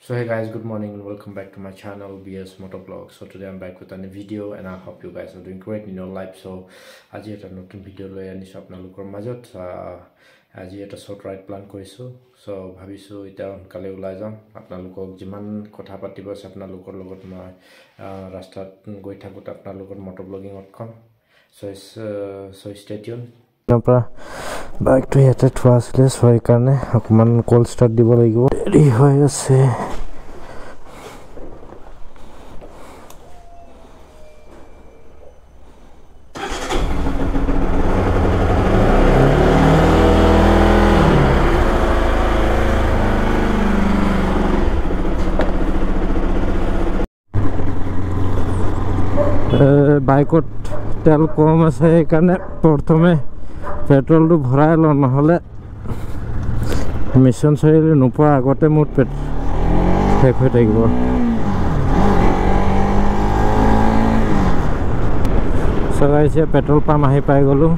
So hey guys, good morning and welcome back to my channel BS Motovlog. So today I'm back with a new video and I hope you guys are doing great in your life. So আজি এটা নতুন video লৈ আনিছো আপোনালোকৰ মাজত আজি এটা short ride plan কৰিছো সো ভাবিছো এটা কালে ওলাই যাম আপোনালোকক যিমান কথা পাতিব আছে আপোনালোকৰ লগত মই ৰাস্তাত গৈ থাকোত আপোনালোকৰ মটোব্লগিংত কম সো stay tuned পৰা বাইকটো ইয়াতে থোৱা আছিল সৈ কাৰণে অকমান কল ষ্টাৰ্ট দিব লাগিব ৰেডি হৈ আছে বাইকত তেল কম আছে কাৰণে প্ৰথমে পেট্ৰলটো ভৰাই ল নহলে মিছন চাইলে নোপোৱা আগতে মোৰ পেট শেষ হৈ থাকিব সগাইছে পেট্ৰল পাম্প আহি পাই গলো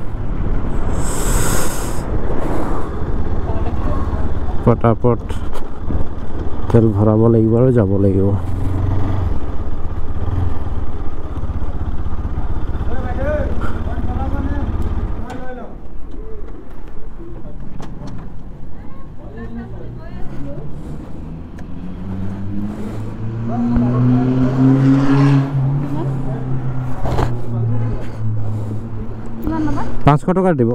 পটাপট তেল ভৰাব লাগিব আৰু যাব লাগিব পাঁচশ টকা দিব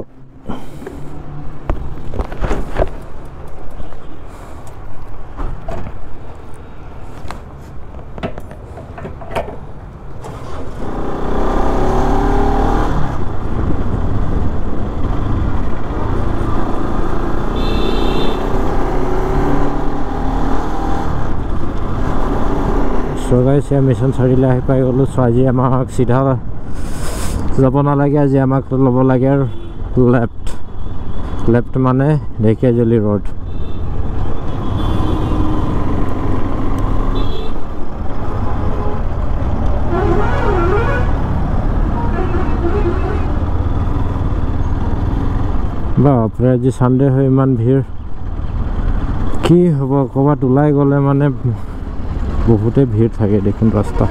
সগাইছে মিছন চাৰিলে আহি পাই গলো সো আজি আমাক সিধা যাব নালাগে আজি আমাক ল'ব লাগে আৰু লেফট মানে ঢেকিয়াজুলি ৰোড বাপৰে আজি সানডে হয় ইমান ভিৰ কি হ'ব ক'বাত ওলাই গ'লে মানে বহুতে ভিৰ থাকে দেখোন ৰাস্তা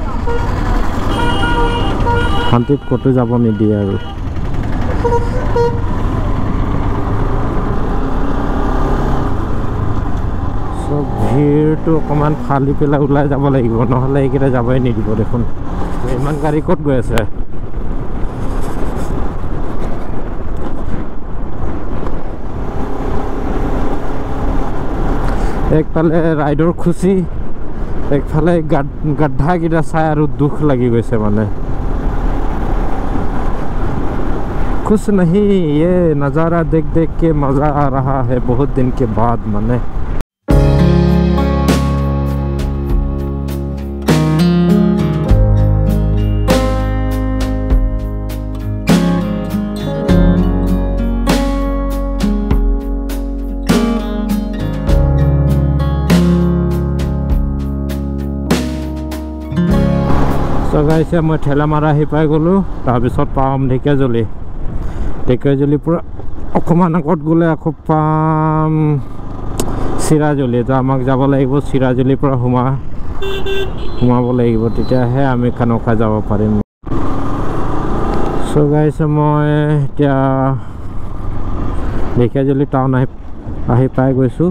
শান্তিত কতো যাব নিদিয়ে আৰু সব ভিৰটো অকমান খালি পেলাই ওলাই যাব লাগিব নহলে এইকেইটা যাবই নিদিব দেখোন ইমান গাড়ী ক'ত গৈ আছে একফালে ৰাইডৰ খুচি একফালে গাड्ढा কেইটা চাই আৰু দুখ লাগি গৈছে মানে कुछ नहीं ये नज़ारा देख देख के मज़ा आ रहा है बहुत दिन के बाद मने so guys मैं ठेला मारा ही पाई गलो तारपिছত पाम ঢেকিয়াজুলি পুৰা অকমান আগত গ'লে আকৌ পাম চিৰাজুলি তো আমাক যাব লাগিব চিৰাজুলিৰ পৰা সোমাব লাগিব তেতিয়াহে আমি কানকা যাব পাৰিম সো গাইস মই এতিয়া ঢেকিয়াজুলি টাউন আহি পাই গৈছো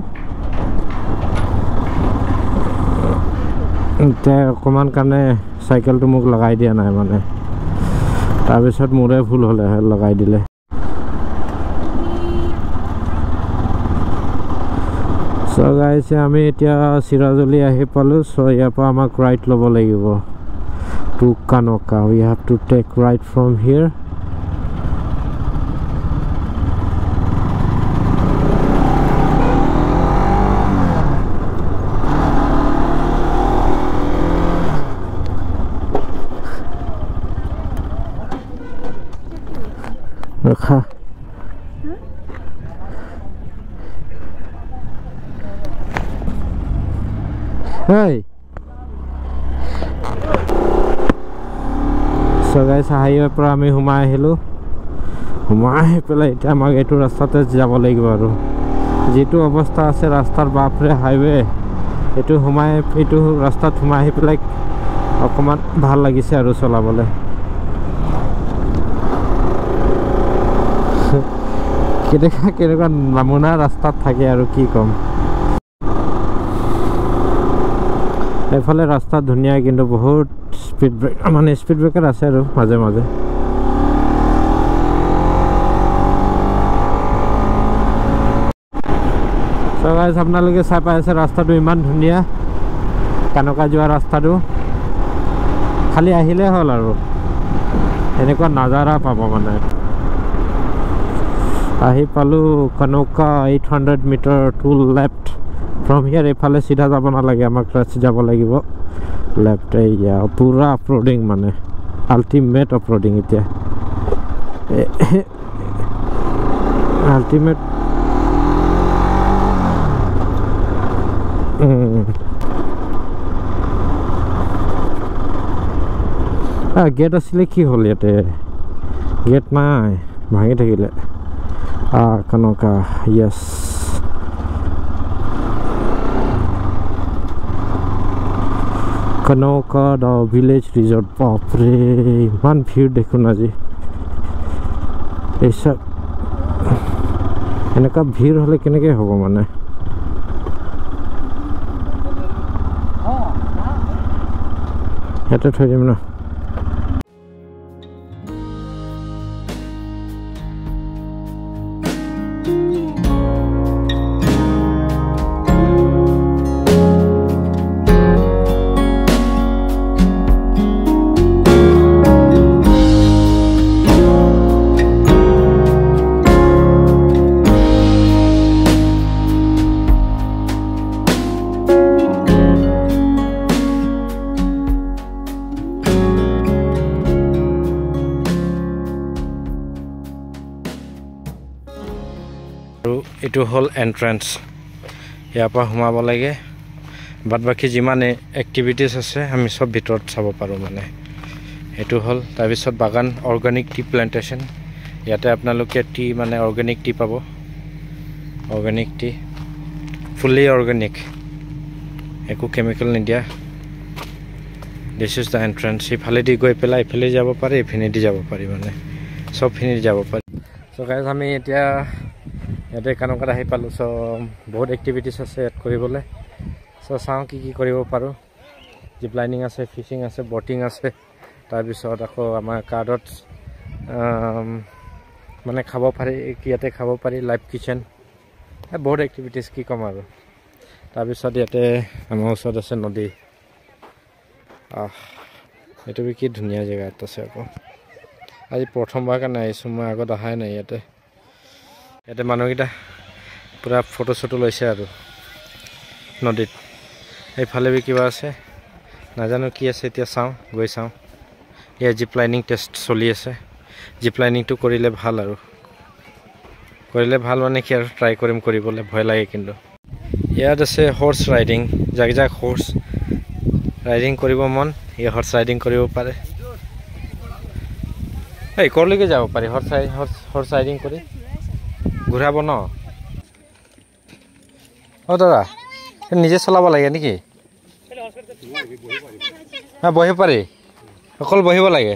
এতিয়া অকমান কাৰণে চাইকেলটো মোক লগাই দিয়া নাই মানে তাৰপিছত মোৰে ভুল হ'লে লগাই দিলে So guys, আমি এতিয়া চিৰাজুলি আহি পালো সো ইয়াৰ পৰা আমাক ৰাইট ল'ব লাগিব two কানকা we have to take right from here ৰখা Hey. So guys, highway पर आमी हुमाय हेलो हुमाय पेला इटा आमाक एटु रास्ताते যাব লাগিব আৰু যেটো অৱস্থা আছে ৰাস্তাৰ বাপৰে হাইৱে এইটো সোমাই এইটো ৰাস্তাত সোমাই আহি পেলাই অকণমান ভাল লাগিছে আৰু চলাবলৈ কেনেকুৱা নমুনা ৰাস্তাত থাকে আৰু কি ক'ম এইফালে ৰাস্তা ধুনীয়া কিন্তু বহুত স্পীড ব্ৰেকাৰ মানে স্পীড ব্ৰেকাৰ আছে আৰু মাজে মাজে সো গাইজ আপোনালোকে চাই পাই আছে ৰাস্তাটো ইমান ধুনীয়া কানকা যোৱা ৰাস্তাটো খালি আহিলে হ'ল আৰু এনেকুৱা নাজাৰা পাব মানে আহি পালোঁ কানকা 800 metre to left from here এইফালে চিধা যাব নালাগে আমাক ৰাস্তা যাব লাগিব লেফ্ট এয়া পুৰা অফৰোডিং মানে আল্টিমেট অফৰোডিং এতিয়া আল্টিমেট গেট আছিলে কি হ'ল ইয়াতে গেট নাই ভাঙি থাকিলে কানকা য়েছ কানকা দা ভিলেজ ৰিজৰ্ট বাপৰে ইমান ভিৰ দেখোন আজি এইসব এনেকুৱা ভিৰ হ'লে কেনেকৈ হ'ব মানে ইয়াতে থৈ দিম ন এইটো হল এন্ট্ৰেন্স ইয়াৰ পৰা সোমাব লাগে বাদ বাকি যিমান এক্টিভিটিজ আছে আমি সব ভিতৰত চাব পাৰো মানে এইটো হল তাৰ পিছত বাগান অৰ্গানিক টি প্লান্টেশন ইয়াতে আপোনালোকে টি মানে অৰ্গানিক টি পাব অৰ্গানিক টি ফুলি অৰ্গানিক একো কেমিকেল নিদিয়া দিস ইজ দা এন্ট্ৰেন্স ইফালে দি গৈ পেলাই ইফালে যাব পাৰি ইফালে দি যাব পাৰি মানে সব ফিনি যাব পাৰি সো গাইজ আমি এতিয়া ইয়াতে কানকাত আহি পালোঁ সো বহুত এক্টিভিটিছ আছে ইয়াত কৰিবলৈ সো চাওঁ কি কি কৰিব পাৰোঁ জিপ লাইনিং আছে ফিচিং আছে বটিং আছে তাৰপিছত আকৌ আমাৰ কাৰ্ডত মানে খাব পাৰি ইয়াতে খাব পাৰি লাইভ কিচেন বহুত এক্টিভিটিছ কি ক'ম আৰু তাৰপিছত ইয়াতে আমাৰ ওচৰত আছে নদী এইটো কি ধুনীয়া জেগা এটা আছে আকৌ আজি প্ৰথমবাৰ কাৰণে আহিছোঁ মই আগত অহাই নাই ইয়াতে মানুহকেইটা পুৰা ফটো চটো লৈছে আৰু নদীত এইফালে বি কিবা আছে নাজানো কি আছে এতিয়া চাওঁ গৈ চাওঁ ইয়াৰ জিপ লাইনিং টেষ্ট চলি আছে জিপ লাইনিংটো কৰিলে ভাল আৰু কৰিলে ভাল মানে কি আৰু ট্ৰাই কৰিম কৰিবলৈ ভয় লাগে কিন্তু ইয়াত আছে হৰ্চ ৰাইডিং যাক হৰ্চ ৰাইডিং কৰিব মন এই হৰ্চ ৰাইডিং কৰিব পাৰে এই কৰলৈকে যাব পাৰি হৰ্চ ৰাইডিং কৰি ঘূৰাব ন দাদা নিজে চলাব লাগে নেকি বহিব পাৰি অকল বহিব লাগে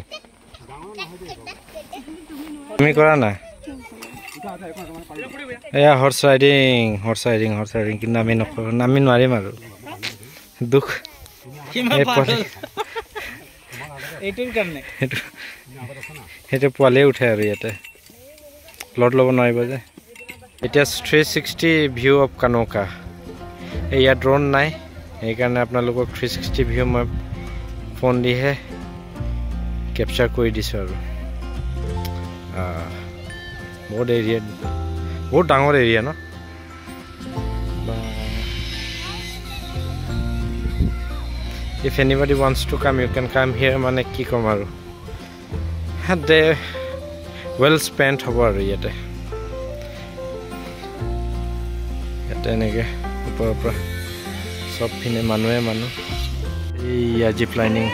আমি কৰা নাই এয়া হৰ্চ ৰাইডিং কিন্তু আমি নকৰোঁ আমি নোৱাৰিম আৰু দুখ সেইটো পোৱালিয়ে উঠে আৰু ইয়াতে লড ল'ব নোৱাৰিব যে এতিয়া 360 ভিউ অফ কানকা ইয়াত ড্ৰোন নাই সেইকাৰণে আপোনালোকক 360 ভিউ মই ফোন দিহে কেপচাৰ কৰি দিছোঁ আৰু বহুত এৰিয়া বহুত ডাঙৰ এৰিয়া ন if anybody wants to come you can come here মানে কি ক'ম আৰু দে well spent হ'ব আৰু ইয়াতে এনেকৈ ওপৰৰ পৰা সব পিনে মানুহ এই জিপ লাইনিং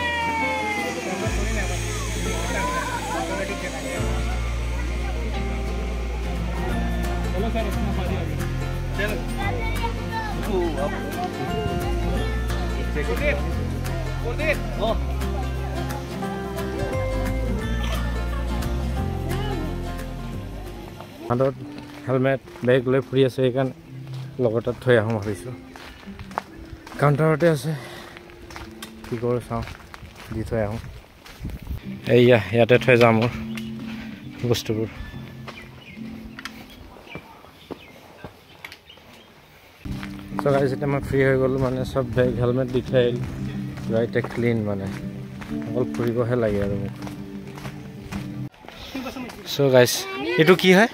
হাতত হেলমেট বেগ লৈ ফুৰি আছে সেইকাৰণে লগত থৈ আহোঁ ভাবিছোঁ কাউণ্টাৰতে আছে কি কৰোঁ চাওঁ দি থৈ আহোঁ এইয়া ইয়াতে থৈ যাওঁ মোৰ বস্তুবোৰ চ' গাইজ এতিয়া মই ফ্ৰী হৈ গ'লোঁ মানে চব বেগ হেলমেট দি থৈ আহিলোঁ পুৰা এতিয়া ক্লিন মানে অকল ফুৰিবহে লাগে আৰু মোক চ' গাইজ এইটো কি হয়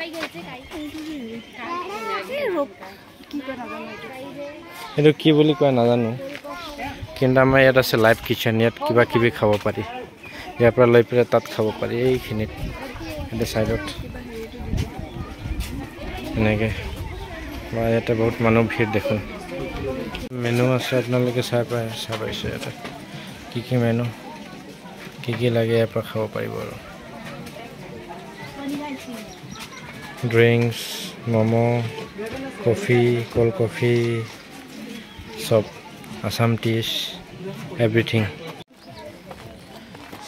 এইটো কি বুলি কয় নাজানো কিন্তু আমাৰ ইয়াত আছে লাইভ কিচেন ইয়াত কিবা কিবি খাব পাৰি ইয়াৰ পৰা লৈ পেলাই তাত খাব পাৰি এইখিনিত এটা চাইডত এনেকৈ বা ইয়াতে বহুত মানুহ ভিৰ দেখোন মেনু আছে আপোনালোকে চাই পাইছে ইয়াতে কি মেনু কি লাগে ইয়াৰ পৰা খাব পাৰিব আৰু drinks momo' coffee cold coffee চব আসাম টিছ এভৰিথিং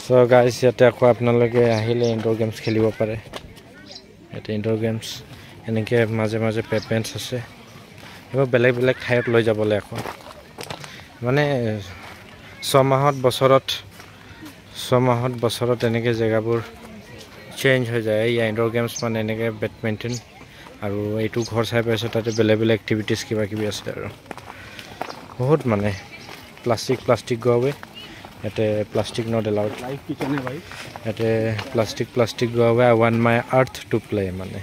চ' গাইজ ইয়াতে আকৌ আপোনালোকে আহিলে ইনড'ৰ গেমছ খেলিব পাৰে ইয়াতে ইনড'ৰ গেমছ এনেকৈ মাজে মাজে পেমেণ্টছ আছে এইবোৰ বেলেগ বেলেগ ঠাইত লৈ যাবলৈ আকৌ মানে ছমাহত বছৰত এনেকৈ জেগাবোৰ চেঞ্জ হৈ যায় এই ইনড'ৰ গেমছ মানে এনেকৈ বেডমিণ্টন আৰু এইটো ঘৰ চাই পাইছোঁ তাতে বেলেগ বেলেগ এক্টিভিটিছ কিবা কিবি আছে আৰু বহুত মানে প্লাষ্টিক গোৱাৱে ইয়াতে plastic not allowed live kitchen হে ভাই ইয়াতে প্লাষ্টিক গোৱাৱে one my earth to play মানে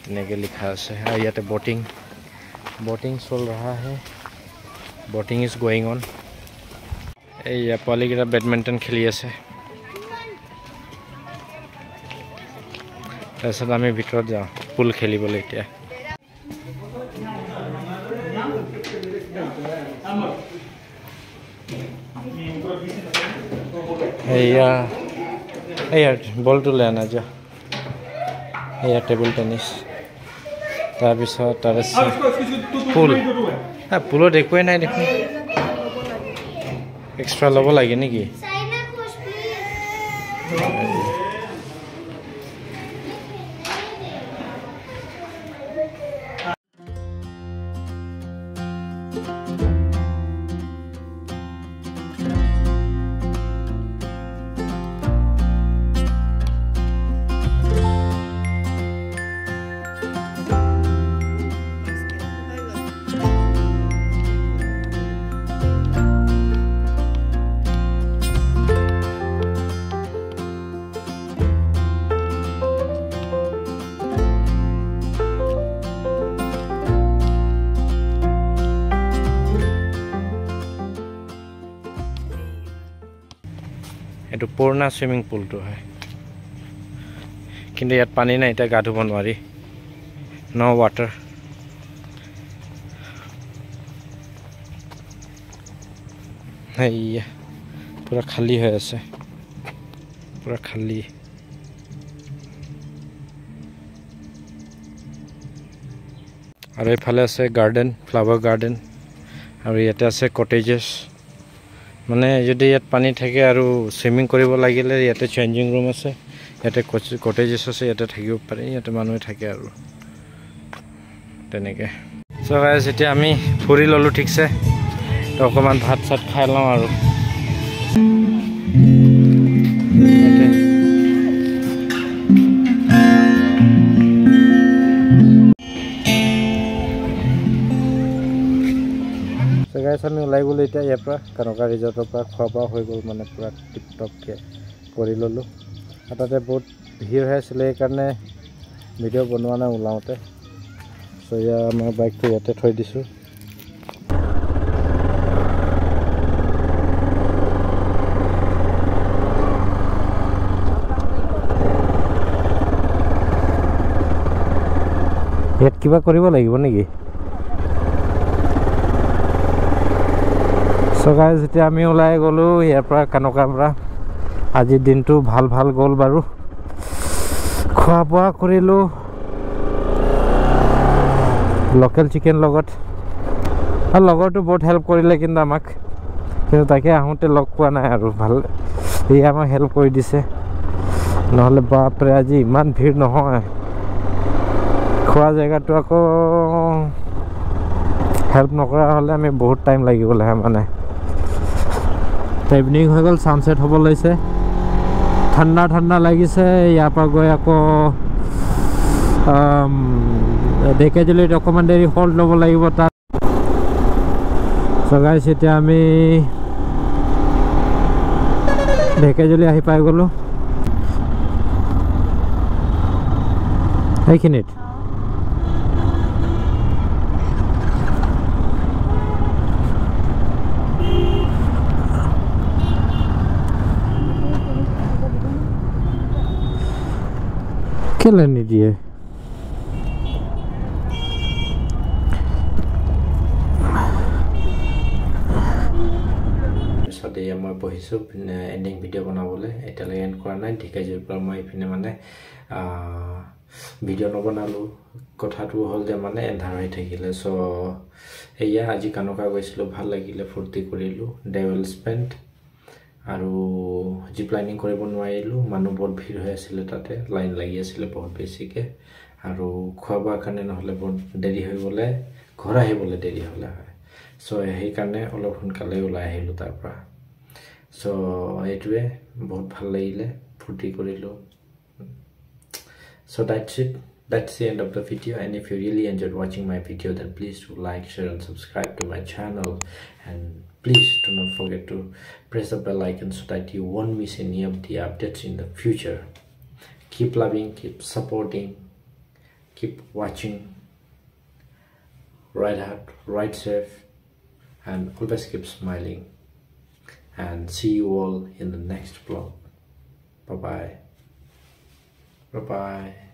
এনেকৈ লিখা আছে আৰু ইয়াতে बोटिंग चल रहा है बोटिंग इज गोइंग ऑन এই পোৱালিকেইটা বেডমিণ্টন খেলি আছে তাৰপিছত আমি ভিতৰত যাওঁ পুল খেলিবলৈ এতিয়া এইয়া বলটো লৈ আনা যা এইয়া টেবুল টেনিছ তাৰপিছত তাৰ পুল পুলত একোৱেই নাই দেখোন এক্সট্ৰা ল'ব লাগে নেকি এইটো পুৰণা সুইমিং পুলটো হয় কিন্তু ইয়াত পানী নাই এতিয়া গা ধুব নোৱাৰি নো ৱাটাৰ এইয়া পুৰা খালী হৈ আছে পুৰা খালী আৰু এইফালে আছে গাৰ্ডেন ফ্লাৱাৰ গাৰ্ডেন আৰু ইয়াতে আছে কটেজেছ মানে যদি ইয়াত পানী থাকে আৰু সুইমিং কৰিব লাগিলে ইয়াতে চেঞ্জিং ৰুম আছে ইয়াতে কটেজেছ আছে ইয়াতে থাকিব পাৰে ইয়াতে মানুহে থাকে আৰু তেনেকৈ চ' গাইজ এতিয়া আমি ফুৰি ল'লোঁ ঠিকছে তো অকণমান ভাত চাত খাই লওঁ আৰু গাইজ আমি ওলাই গ'লোঁ এতিয়া ইয়াৰ পৰা কানকা ৰিজৰ্টৰ পৰা খোৱা বোৱা হৈ গ'ল মানে পূৰা টিপটপকৈ কৰি ল'লোঁ আৰু তাতে বহুত ভিৰ হৈ আছিলে সেইকাৰণে ভিডিঅ' বনোৱা নাই ওলাওঁতে চ' এয়া আমাৰ বাইকটো ইয়াতে থৈ দিছোঁ ইয়াত কিবা কৰিব লাগিব নেকি চ' গাইজ এতিয়া আমি ওলাই গ'লোঁ ইয়াৰ পৰা কানকাৰ পৰা আজিৰ দিনটো ভাল গ'ল বাৰু খোৱা বোৱা কৰিলোঁ লোকেল চিকেন লগত আৰু লগৰটো বহুত হেল্প কৰিলে কিন্তু আমাক কিন্তু তাকে আহোঁতে লগ পোৱা নাই আৰু ভাল সি আমাক হেল্প কৰি দিছে নহ'লে বাপৰে আজি ইমান ভিৰ নহয় খোৱা জেগাটো আকৌ হেল্প নকৰা হ'লে আমি বহুত টাইম লাগিব লাগে মানে ইভিনিং হৈ গ'ল ছানছেট হ'ব লৈছে ঠাণ্ডা ঠাণ্ডা লাগিছে ইয়াৰ পৰা গৈ আকৌ ঢেকীয়াজুলিত অকণমান দেৰি হল্ট ল'ব লাগিব তাত চ' গাইছ এতিয়া আমি ঢেকীয়াজুলি আহি পাই গ'লোঁ এইখিনিত কেলে নিদিয়ে মই বহিছোঁ এণ্ডিং ভিডিঅ' বনাবলৈ এতিয়ালৈকে এণ্ড কৰা নাই ঢেকীয়াজুলিৰ পৰা মই এইপিনে মানে ভিডিঅ' নবনালোঁ কথাটো হ'ল যে মানে এন্ধাৰ হৈ থাকিলে চ' এয়া আজি কানুকা গৈছিলোঁ ভাল লাগিলে ফূৰ্তি কৰিলোঁ ডে ৱেল স্পেণ্ট আৰু জিপ লাইনিং কৰিব নোৱাৰিলোঁ মানুহ বহুত ভিৰ হৈ আছিলে তাতে লাইন লাগি আছিলে বহুত বেছিকৈ আৰু খোৱা বোৱাৰ কাৰণে নহ'লে বহুত দেৰি হৈ গ'লে ঘৰ আহিবলৈ দেৰি হ'লে হয় চ' সেইকাৰণে অলপ সোনকালে ওলাই আহিলোঁ তাৰ পৰা চ' এইটোৱে বহুত ভাল লাগিলে ফূৰ্তি কৰিলোঁ so that's the end of the video and if you really enjoyed watching my video then please do like share and subscribe to my channel and please do not forget to press the bell icon so that you won't miss any of the updates in the future keep loving keep supporting keep watching ride hard ride safe and always keep smiling and see you all in the next vlog bye bye. Bye-bye.